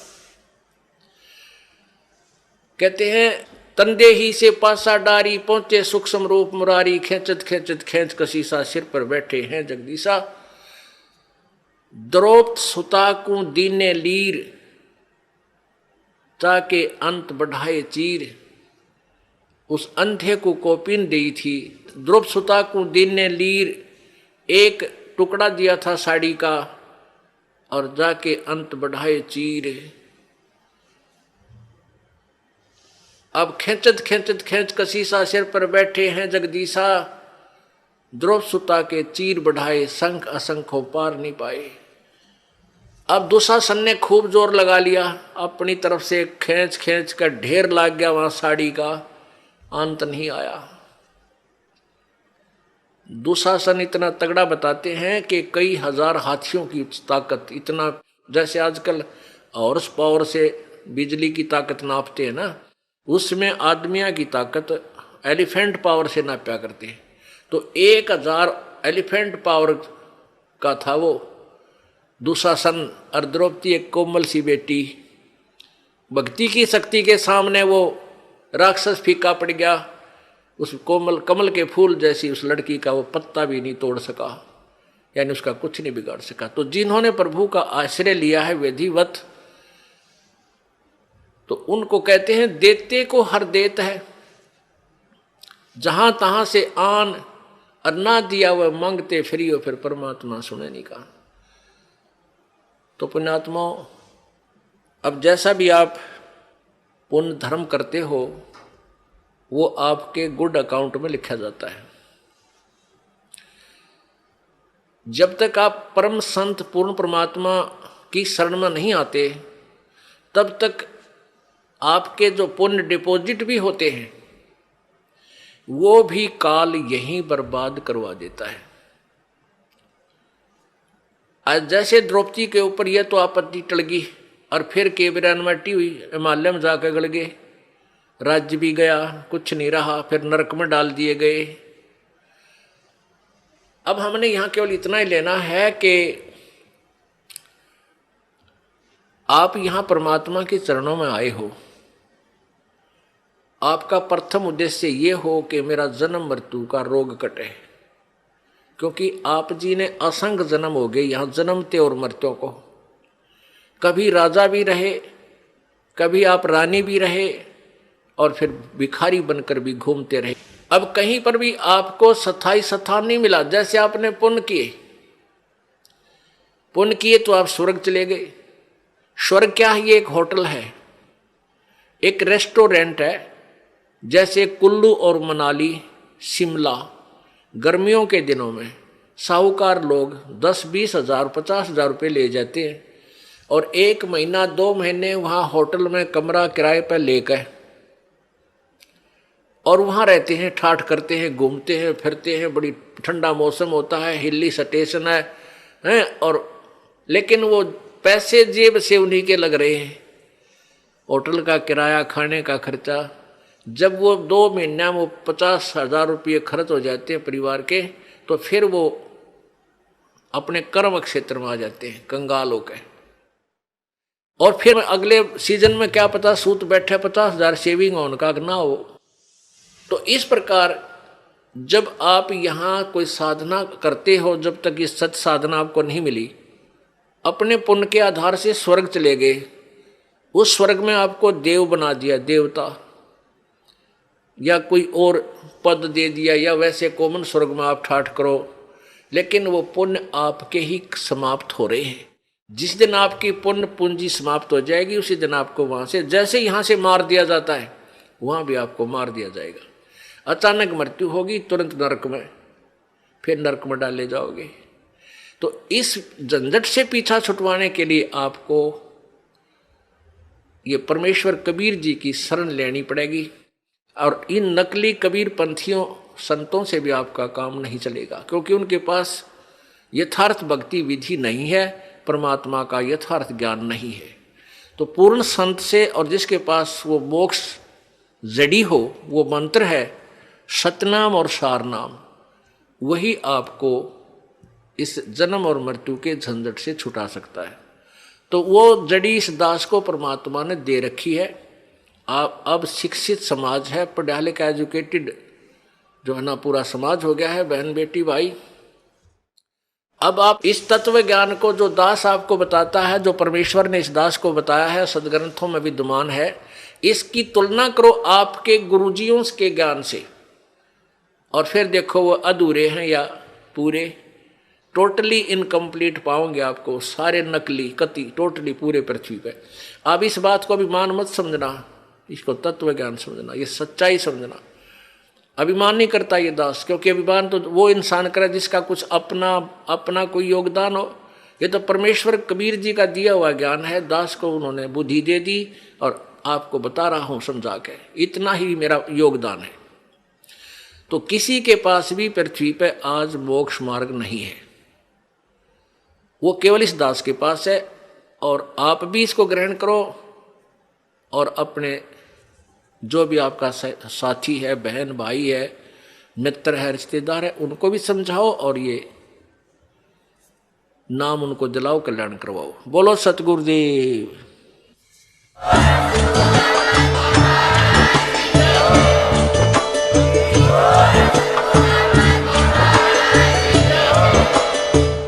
A: कहते हैं तंदे ही से पासा डारी, पहुंचे सूक्ष्म रूप मुरारी, खेचत खेचत खेच कसीसा, सिर पर बैठे हैं जगदीशा। द्रौपद सुता को दीने लीर, ताके अंत बढ़ाए चीर। उस अंधे को कौपीन दी थी। द्रौपद सुता को दीन ने लीर, एक टुकड़ा दिया था साड़ी का, और जाके अंत बढ़ाए चीर। अब खेचत खेचत खेच कसीसा, सिर पर बैठे हैं जगदीशा। द्रौपद सुता के चीर बढ़ाए, संख असंख्यों पार नहीं पाए। अब दुशासन ने खूब जोर लगा लिया, अपनी तरफ से खींच खींच कर ढेर लाग गया वहां साड़ी का, अंत नहीं आया। दुशासन इतना तगड़ा बताते हैं कि कई हजार हाथियों की ताकत, इतना जैसे आजकल हॉर्स पावर से बिजली की ताकत नापते हैं ना, उसमें आदमिया की ताकत एलिफेंट पावर से नापा करते हैं। तो 1000 एलिफेंट पावर का था वो दुशासन, और द्रौपदी एक कोमल सी बेटी, भक्ति की शक्ति के सामने वो राक्षस फीका पड़ गया। उस कोमल कमल के फूल जैसी उस लड़की का वो पत्ता भी नहीं तोड़ सका, यानी उसका कुछ नहीं बिगाड़ सका। तो जिन्होंने प्रभु का आश्रय लिया है विधिवत, तो उनको कहते हैं देते को हर देत है, जहां तहां से आन और ना दिया वह मांगते फ्री हो, फिर परमात्मा सुने नहीं कहा। तो पुण्यात्माओं, अब जैसा भी आप पुण्य धर्म करते हो वो आपके गुड अकाउंट में लिखा जाता है। जब तक आप परम संत पूर्ण परमात्मा की शरण में नहीं आते, तब तक आपके जो पुण्य डिपॉजिट भी होते हैं वो भी काल यहीं बर्बाद करवा देता है। आज जैसे द्रौपदी के ऊपर यह तो आपत्ति टल गई और फिर केवरानवाटी हुई, हिमालय में जाकर गड़ गए, राज्य भी गया, कुछ नहीं रहा, फिर नरक में डाल दिए गए। अब हमने यहां केवल इतना ही लेना है कि आप यहां परमात्मा के चरणों में आए हो, आपका प्रथम उद्देश्य ये हो कि मेरा जन्म मृत्यु का रोग कटे, क्योंकि आप जी ने असंख्य जन्म हो गए यहां जन्मते और मरते को। कभी राजा भी रहे, कभी आप रानी भी रहे, और फिर भिखारी बनकर भी घूमते रहे। अब कहीं पर भी आपको स्थायी स्थान नहीं मिला। जैसे आपने पुण्य किए तो आप स्वर्ग चले गए। स्वर्ग क्या है? ये एक होटल है, एक रेस्टोरेंट है। जैसे कुल्लू और मनाली, शिमला, गर्मियों के दिनों में साहूकार लोग 10-20 हजार 50 हजार रुपये ले जाते हैं और 1 महीना 2 महीने वहाँ होटल में कमरा किराए पर लेकर और वहाँ रहते हैं, ठाठ करते हैं, घूमते हैं, फिरते हैं। बड़ी ठंडा मौसम होता है, हिली स्टेशन है और लेकिन वो पैसे जेब से उन्हीं के लग रहे हैं, होटल का किराया, खाने का खर्चा। जब वो 2 महीना वो 50 हजार रुपये खर्च हो जाते हैं परिवार के, तो फिर वो अपने कर्म क्षेत्र में आ जाते हैं कंगाल होकर। और फिर अगले सीजन में क्या पता सूत बैठे 50 हजार सेविंग हो उनका ना हो। तो इस प्रकार जब आप यहाँ कोई साधना करते हो, जब तक ये सच साधना आपको नहीं मिली, अपने पुण्य के आधार से स्वर्ग चले गए। उस स्वर्ग में आपको देव बना दिया, देवता, या कोई और पद दे दिया, या वैसे कॉमन स्वर्ग में आप ठाठ करो, लेकिन वो पुण्य आपके ही समाप्त हो रहे हैं। जिस दिन आपकी पुण्य पूंजी समाप्त हो जाएगी, उसी दिन आपको वहां से, जैसे यहां से मार दिया जाता है, वहां भी आपको मार दिया जाएगा। अचानक मृत्यु होगी, तुरंत नरक में, फिर नरक में डाले जाओगे। तो इस झंझट से पीछा छुटवाने के लिए आपको ये परमेश्वर कबीर जी की शरण लेनी पड़ेगी। और इन नकली कबीर पंथियों संतों से भी आपका काम नहीं चलेगा, क्योंकि उनके पास यथार्थ भक्ति विधि नहीं है, परमात्मा का यथार्थ ज्ञान नहीं है। तो पूर्ण संत से, और जिसके पास वो मोक्ष जड़ी हो, वो मंत्र है सतनाम और सारनाम, वही आपको इस जन्म और मृत्यु के झंझट से छुटा सकता है। तो वो जड़ी इस दास को परमात्मा ने दे रखी है। आप अब शिक्षित समाज है, पढ़ा लिखा एजुकेटेड जो है ना पूरा समाज हो गया है, बहन बेटी भाई। अब आप इस तत्व ज्ञान को जो दास आपको बताता है, जो परमेश्वर ने इस दास को बताया है, सदग्रंथों में विद्यमान है, इसकी तुलना करो आपके गुरुजियों के ज्ञान से, और फिर देखो वो अधूरे हैं या पूरे। टोटली इनकम्प्लीट पाओगे आपको, सारे नकली कति टोटली पूरे पृथ्वी पे। आप इस बात को अभिमान मत समझना, इसको तत्व ज्ञान समझना, ये सच्चाई समझना। अभिमान नहीं करता ये दास, क्योंकि अभिमान तो वो इंसान करे जिसका कुछ अपना कोई योगदान हो। ये तो परमेश्वर कबीर जी का दिया हुआ ज्ञान है, दास को उन्होंने बुद्धि दे दी और आपको बता रहा हूं समझा के, इतना ही मेरा योगदान है। तो किसी के पास भी पृथ्वी पे आज मोक्ष मार्ग नहीं है, वो केवल इस दास के पास है। और आप भी इसको ग्रहण करो और अपने जो भी आपका साथी है, बहन भाई है, मित्र है, रिश्तेदार है, उनको भी समझाओ और ये नाम उनको दिलाओ, कल्याण करवाओ। बोलो सतगुरुदेव।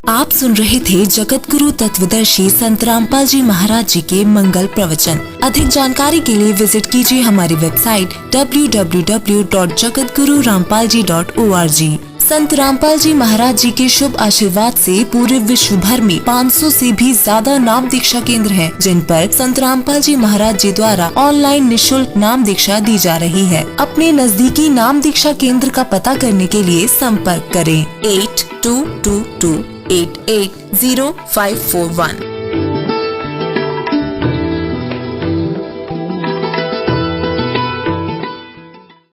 B: आप सुन रहे थे जगत गुरु तत्वदर्शी संत रामपाल जी महाराज जी के मंगल प्रवचन। अधिक जानकारी के लिए विजिट कीजिए हमारी वेबसाइट www.jagatgururampalji.org। संत रामपाल जी महाराज जी के शुभ आशीर्वाद से पूरे विश्व भर में 500 से भी ज्यादा नाम दीक्षा केंद्र हैं, जिन पर संत रामपाल जी महाराज जी द्वारा ऑनलाइन निशुल्क नाम दीक्षा दी जा रही है। अपने नजदीकी नाम दीक्षा केंद्र का पता करने के लिए संपर्क करें 8222880541।